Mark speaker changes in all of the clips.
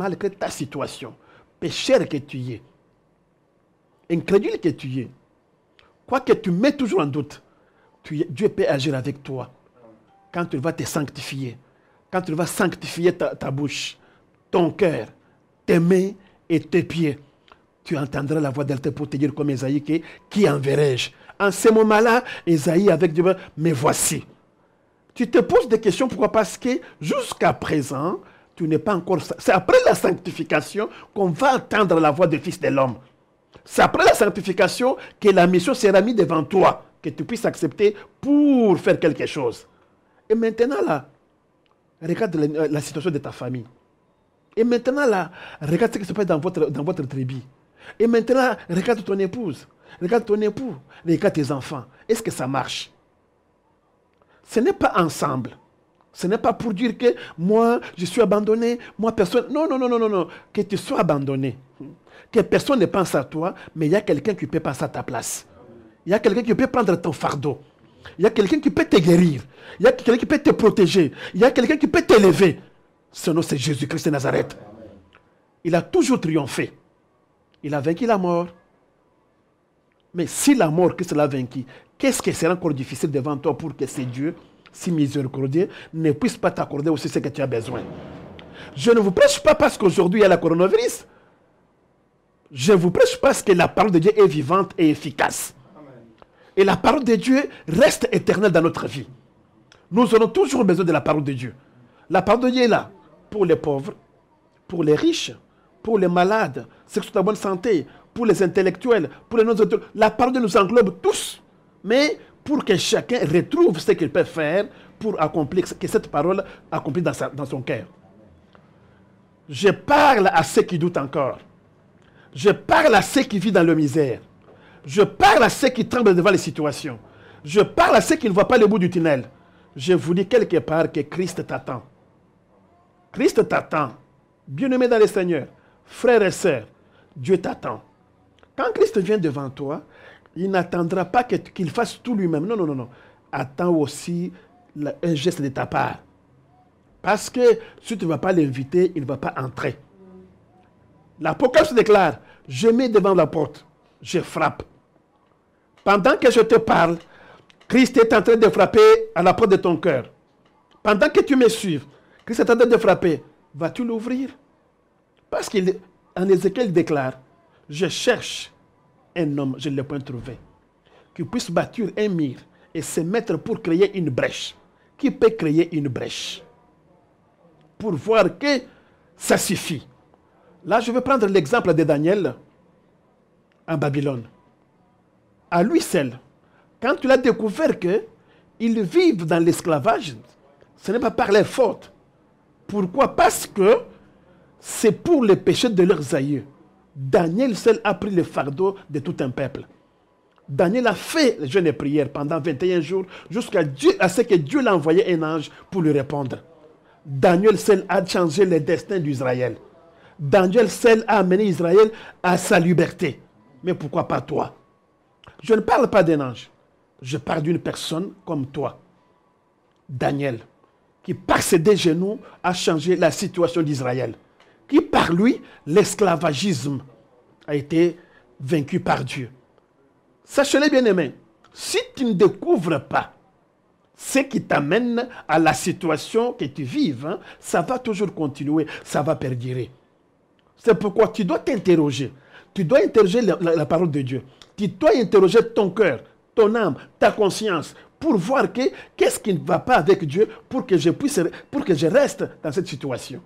Speaker 1: malgré ta situation, pécheur que tu es, incrédule que tu es, quoi que tu mets toujours en doute, Dieu peut agir avec toi. Quand il va te sanctifier, quand il va sanctifier ta bouche, ton cœur, tes mains et tes pieds, tu entendras la voix d'Alter pour te dire comme Esaïe, qui enverrai-je? En ce moment-là, Esaïe avec Dieu, mais voici. Tu te poses des questions, pourquoi? Parce que jusqu'à présent, tu n'es pas encore... C'est après la sanctification qu'on va entendre la voix du Fils de l'homme. C'est après la sanctification que la mission sera mise devant toi, que tu puisses accepter pour faire quelque chose. Et maintenant là, regarde la situation de ta famille. Et maintenant là, regarde ce qui se passe dans votre tribu. Et maintenant, regarde ton épouse, regarde ton époux, regarde tes enfants. Est-ce que ça marche? Ce n'est pas ensemble. Ce n'est pas pour dire que moi, je suis abandonné, moi, personne... Non, non, non, non, non, non. Que tu sois abandonné. Que personne ne pense à toi, mais il y a quelqu'un qui peut penser à ta place. Il y a quelqu'un qui peut prendre ton fardeau. Il y a quelqu'un qui peut te guérir. Il y a quelqu'un qui peut te protéger. Il y a quelqu'un qui peut t'élever. Son nom, c'est Jésus-Christ de Nazareth. Il a toujours triomphé. Il a vaincu la mort. Mais si la mort, Christ l'a vaincu, qu'est-ce qui sera encore difficile devant toi pour que ces dieux, si miséricordieux, ne puissent pas t'accorder aussi ce que tu as besoin? Je ne vous prêche pas parce qu'aujourd'hui il y a la coronavirus. Je vous prêche parce que la parole de Dieu est vivante et efficace. Et la parole de Dieu reste éternelle dans notre vie. Nous aurons toujours besoin de la parole de Dieu. La parole de Dieu est là pour les pauvres, pour les riches, pour les malades, ceux qui sont en bonne santé, pour les intellectuels, pour les non-intellectuels. La parole de Dieu nous englobe tous. Mais pour que chacun retrouve ce qu'il peut faire pour accomplir, que cette parole accomplisse dans son cœur. Je parle à ceux qui doutent encore. Je parle à ceux qui vivent dans la misère. Je parle à ceux qui tremblent devant les situations. Je parle à ceux qui ne voient pas le bout du tunnel. Je vous dis quelque part que Christ t'attend. Christ t'attend. Bien-aimé dans le Seigneur, frères et sœurs, Dieu t'attend. Quand Christ vient devant toi, il n'attendra pas qu'il fasse tout lui-même. Non, non, non, non. Attends aussi un geste de ta part. Parce que si tu ne vas pas l'inviter, il ne va pas entrer. L'Apocalypse déclare, je mets devant la porte, je frappe. Pendant que je te parle, Christ est en train de frapper à la porte de ton cœur. Pendant que tu me suives, Christ est en train de frapper. Vas-tu l'ouvrir? Parce qu'en Ézéchiel déclare, je cherche un homme, je ne l'ai point trouvé, qui puisse bâtir un mur et se mettre pour créer une brèche. Qui peut créer une brèche? Pour voir que ça suffit. Là, je vais prendre l'exemple de Daniel en Babylone. À lui seul, quand il a découvert qu'ils vivent dans l'esclavage, ce n'est pas par leur faute. Pourquoi? Parce que c'est pour les péchés de leurs aïeux. Daniel seul a pris le fardeau de tout un peuple. Daniel a fait le jeûne et prière pendant 21 jours jusqu'à ce que Dieu l'a envoyé un ange pour lui répondre. Daniel seul a changé le destin d'Israël. Daniel seul a amené Israël à sa liberté. Mais pourquoi pas toi? Je ne parle pas d'un ange. Je parle d'une personne comme toi. Daniel, qui par ses deux genoux a changé la situation d'Israël. Qui par lui, l'esclavagisme a été vaincu par Dieu. Sachez-le bien aimé, si tu ne découvres pas ce qui t'amène à la situation que tu vives, ça va toujours continuer, ça va perdurer. C'est pourquoi tu dois t'interroger. Tu dois interroger la parole de Dieu. Tu dois interroger ton cœur, ton âme, ta conscience, pour voir qu'est-ce qui ne va pas avec Dieu pour que je reste dans cette situation.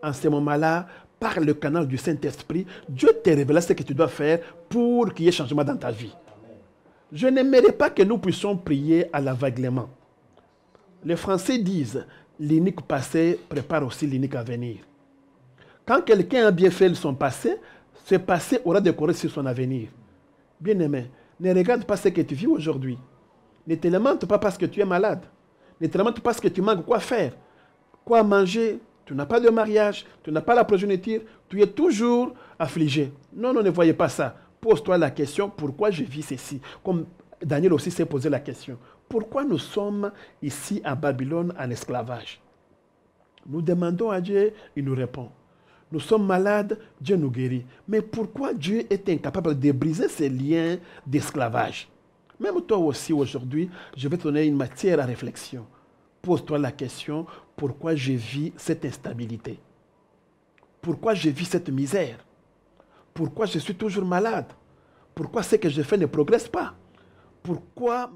Speaker 1: En ce moment-là, par le canal du Saint-Esprit, Dieu te révèle ce que tu dois faire pour qu'il y ait changement dans ta vie. Je n'aimerais pas que nous puissions prier à l'aveuglement. Les Français disent, l'inique passé prépare aussi l'inique à venir. Quand quelqu'un a bien fait son passé, ce passé aura décoré sur son avenir. Bien-aimé, ne regarde pas ce que tu vis aujourd'hui. Ne te lamente pas parce que tu es malade. Ne te lamente pas parce que tu manques quoi faire, quoi manger. Tu n'as pas de mariage, tu n'as pas la progéniture, tu es toujours affligé. Non, non, ne voyez pas ça. Pose-toi la question, pourquoi je vis ceci? Comme Daniel aussi s'est posé la question. Pourquoi nous sommes ici à Babylone en esclavage? Nous demandons à Dieu, il nous répond. Nous sommes malades, Dieu nous guérit. Mais pourquoi Dieu est incapable de briser ces liens d'esclavage? Même toi aussi aujourd'hui, je vais te donner une matière à réflexion. Pose-toi la question, pourquoi je vis cette instabilité? Pourquoi je vis cette misère? Pourquoi je suis toujours malade? Pourquoi ce que je fais ne progresse pas? Pourquoi